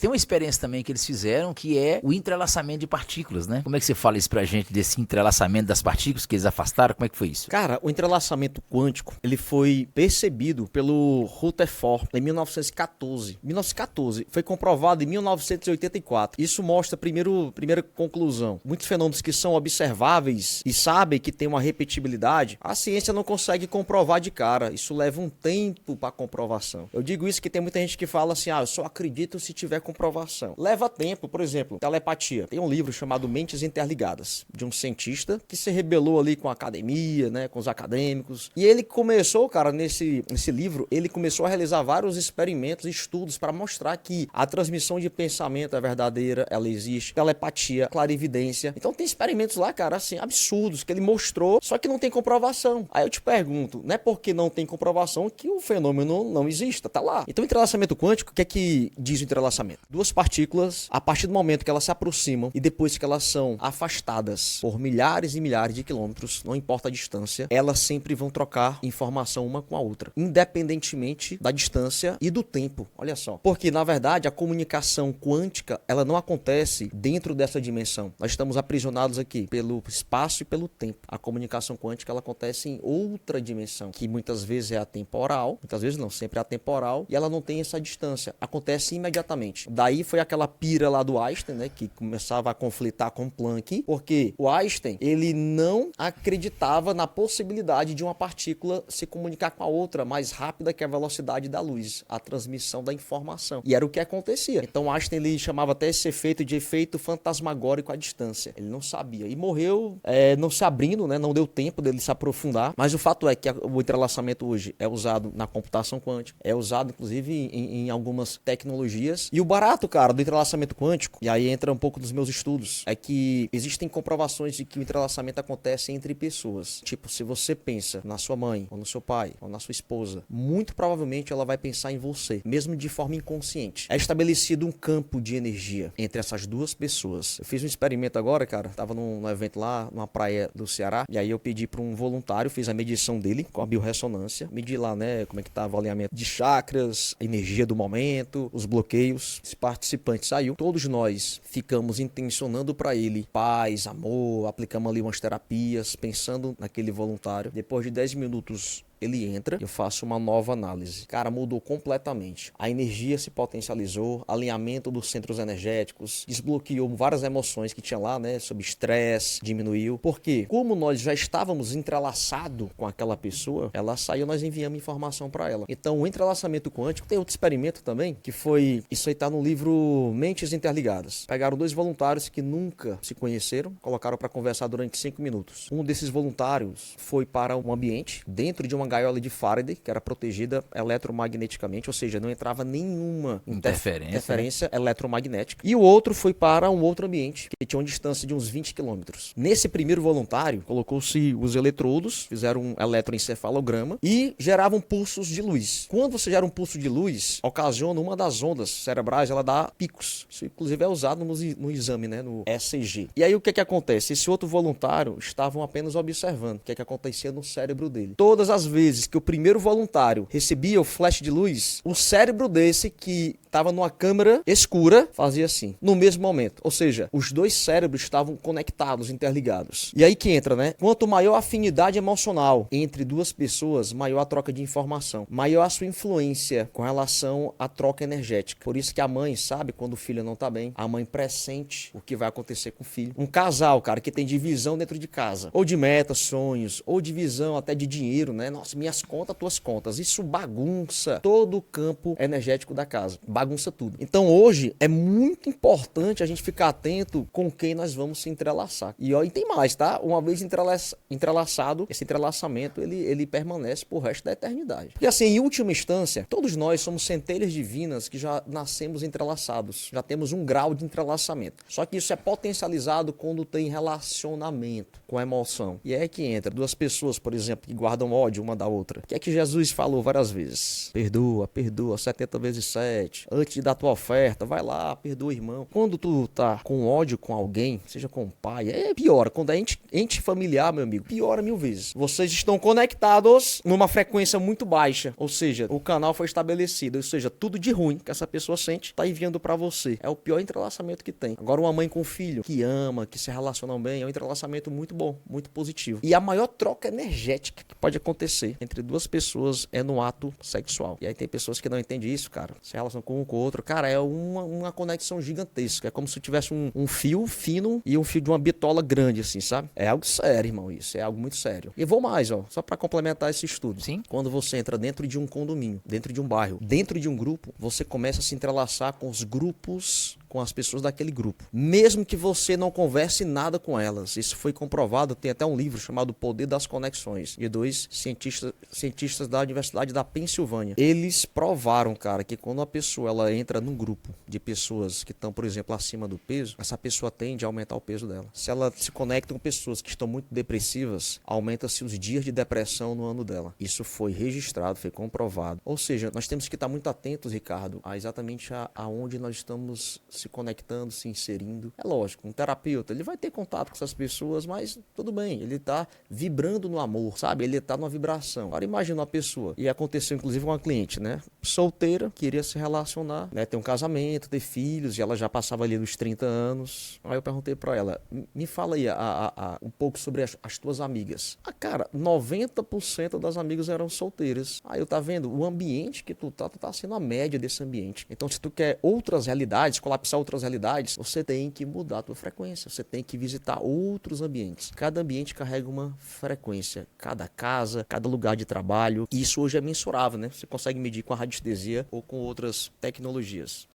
Tem uma experiência também que eles fizeram que é o entrelaçamento de partículas, né? Como é que você fala isso pra gente desse entrelaçamento das partículas que eles afastaram? Como é que foi isso? Cara, o entrelaçamento quântico, ele foi percebido pelo Rutherford em 1914. 1914, foi comprovado em 1984. Isso mostra, primeira conclusão, muitos fenômenos que são observáveis e sabem que tem uma repetibilidade, a ciência não consegue comprovar de cara. Isso leva um tempo para comprovação. Eu digo isso que tem muita gente que fala assim, eu só acredito se tiver comprovação. Leva tempo, por exemplo, telepatia. Tem um livro chamado Mentes Interligadas, de um cientista que se rebelou ali com a academia, né, com os acadêmicos. E ele começou, cara, nesse livro, ele começou a realizar vários experimentos e estudos para mostrar que a transmissão de pensamento é verdadeira, ela existe, telepatia, clarividência. Então tem experimentos lá, cara, assim, absurdos, que ele mostrou, só que não tem comprovação. Aí eu te pergunto, não é porque não tem comprovação que o fenômeno não exista, tá lá. Então o entrelaçamento quântico, o que é que diz o entrelaçamento? Duas partículas, a partir do momento que elas se aproximam e depois que elas são afastadas por milhares e milhares de quilômetros, não importa a distância, elas sempre vão trocar informação uma com a outra, independentemente da distância e do tempo. Olha só. Porque, na verdade, a comunicação quântica, ela não acontece dentro dessa dimensão. Nós estamos aprisionados aqui pelo espaço e pelo tempo. A comunicação quântica, ela acontece em outra dimensão, que muitas vezes é atemporal, muitas vezes não, sempre é atemporal, e ela não tem essa distância. Acontece imediatamente. Daí foi aquela pira lá do Einstein, né, que começava a conflitar com Planck, porque o Einstein, ele não acreditava na possibilidade de uma partícula se comunicar com a outra mais rápida que a velocidade da luz, a transmissão da informação. E era o que acontecia. Então Einstein, ele chamava até esse efeito de efeito fantasmagórico à distância. Ele não sabia. E morreu não se abrindo, né, não deu tempo dele se aprofundar. Mas o fato é que o entrelaçamento hoje é usado na computação quântica, é usado inclusive em algumas tecnologias. E o barato, cara, do entrelaçamento quântico, e aí entra um pouco dos meus estudos, é que existem comprovações de que o entrelaçamento acontece entre pessoas. Tipo, se você pensa na sua mãe, ou no seu pai, ou na sua esposa, muito provavelmente ela vai pensar em você, mesmo de forma inconsciente. É estabelecido um campo de energia entre essas duas pessoas. Eu fiz um experimento agora, cara, tava num evento lá, numa praia do Ceará, e aí eu pedi para um voluntário, fiz a medição dele com a biorressonância, medi lá, né, como é que tava o alinhamento de chakras, a energia do momento, os bloqueios. Esse participante saiu, todos nós ficamos intencionando para ele paz, amor, aplicamos ali umas terapias, pensando naquele voluntário. Depois de 10 minutos ele entra, eu faço uma nova análise. Cara, mudou completamente. A energia se potencializou, alinhamento dos centros energéticos, desbloqueou várias emoções que tinha lá, né, sobre estresse, diminuiu. Porque, como nós já estávamos entrelaçados com aquela pessoa, ela saiu, nós enviamos informação para ela. Então, o entrelaçamento quântico, tem outro experimento também, que foi, isso aí tá no livro Mentes Interligadas. Pegaram 2 voluntários que nunca se conheceram, colocaram para conversar durante 5 minutos. Um desses voluntários foi para um ambiente, dentro de uma gaiola de Faraday, que era protegida eletromagneticamente, ou seja, não entrava nenhuma interferência eletromagnética. E o outro foi para um outro ambiente, que tinha uma distância de uns 20 quilômetros. Nesse primeiro voluntário, colocou-se os eletrodos, fizeram um eletroencefalograma e geravam pulsos de luz. Quando você gera um pulso de luz, ocasiona uma das ondas cerebrais, ela dá picos. Isso, inclusive, é usado no exame, né, no ECG. E aí, o que acontece? Esse outro voluntário estavam apenas observando o que acontecia no cérebro dele. Todas as vezes que o primeiro voluntário recebia o flash de luz, o cérebro desse que estava numa câmera escura fazia assim, no mesmo momento. Ou seja, os dois cérebros estavam conectados, interligados. E aí que entra, né? Quanto maior a afinidade emocional entre duas pessoas, maior a troca de informação, maior a sua influência com relação à troca energética. Por isso que a mãe sabe quando o filho não tá bem, a mãe pressente o que vai acontecer com o filho. Um casal, cara, que tem divisão dentro de casa, ou de metas, sonhos, ou divisão até de dinheiro, né? Nossa, minhas contas, tuas contas. Isso bagunça todo o campo energético da casa. Bagunça tudo. Então hoje é muito importante a gente ficar atento com quem nós vamos se entrelaçar. E tem mais, tá? Uma vez entrelaçado, esse entrelaçamento ele permanece pro resto da eternidade. E assim, em última instância, todos nós somos centelhas divinas que já nascemos entrelaçados. Já temos um grau de entrelaçamento. Só que isso é potencializado quando tem relacionamento com a emoção. E é que entra duas pessoas, por exemplo, que guardam ódio uma da outra. O que é que Jesus falou várias vezes? Perdoa, perdoa, 70 vezes 7. Antes de dar tua oferta, vai lá, perdoa o irmão. Quando tu tá com ódio com alguém, seja com o pai, piora. Quando é ente familiar, meu amigo, piora 1000 vezes. Vocês estão conectados numa frequência muito baixa, ou seja, o canal foi estabelecido, ou seja, tudo de ruim que essa pessoa sente tá enviando pra você. É o pior entrelaçamento que tem. Agora, uma mãe com um filho que ama, que se relacionam bem, é um entrelaçamento muito bom, muito positivo. E a maior troca energética que pode acontecer entre duas pessoas é no ato sexual. E aí tem pessoas que não entendem isso, cara. Se relacionam com um com o outro. Cara, é uma conexão gigantesca. É como se tivesse um fio fino e um fio de uma bitola grande, assim, sabe? É algo sério, irmão, isso. É algo muito sério. E vou mais, ó, só pra complementar esse estudo. Sim. Quando você entra dentro de um condomínio, dentro de um bairro, dentro de um grupo, você começa a se entrelaçar com os grupos, com as pessoas daquele grupo. Mesmo que você não converse nada com elas. Isso foi comprovado, tem até um livro chamado O Poder das Conexões, de 2 cientistas da Universidade da Pensilvânia. Eles provaram, cara, que quando a pessoa ela entra num grupo de pessoas que estão, por exemplo, acima do peso, essa pessoa tende a aumentar o peso dela. Se ela se conecta com pessoas que estão muito depressivas, aumenta-se os dias de depressão no ano dela. Isso foi registrado, foi comprovado. Ou seja, nós temos que estar muito atentos, Ricardo, a exatamente aonde nós estamos se conectando, se inserindo. É lógico, um terapeuta, ele vai ter contato com essas pessoas, mas tudo bem, ele tá vibrando no amor, sabe? Ele tá numa vibração. Agora imagina uma pessoa, e aconteceu inclusive com uma cliente, né? Solteira, queria se relacionar, né? Ter um casamento, ter filhos, e ela já passava ali dos 30 anos. Aí eu perguntei pra ela, me fala aí um pouco sobre as tuas amigas. Cara, 90% das amigas eram solteiras. Aí eu tá vendo, o ambiente que tu tá sendo a média desse ambiente. Então se tu quer outras realidades, colapsar outras realidades, você tem que mudar a tua frequência, você tem que visitar outros ambientes. Cada ambiente carrega uma frequência, cada casa, cada lugar de trabalho. E isso hoje é mensurável, né? Você consegue medir com a radiestesia ou com outras tecnologias.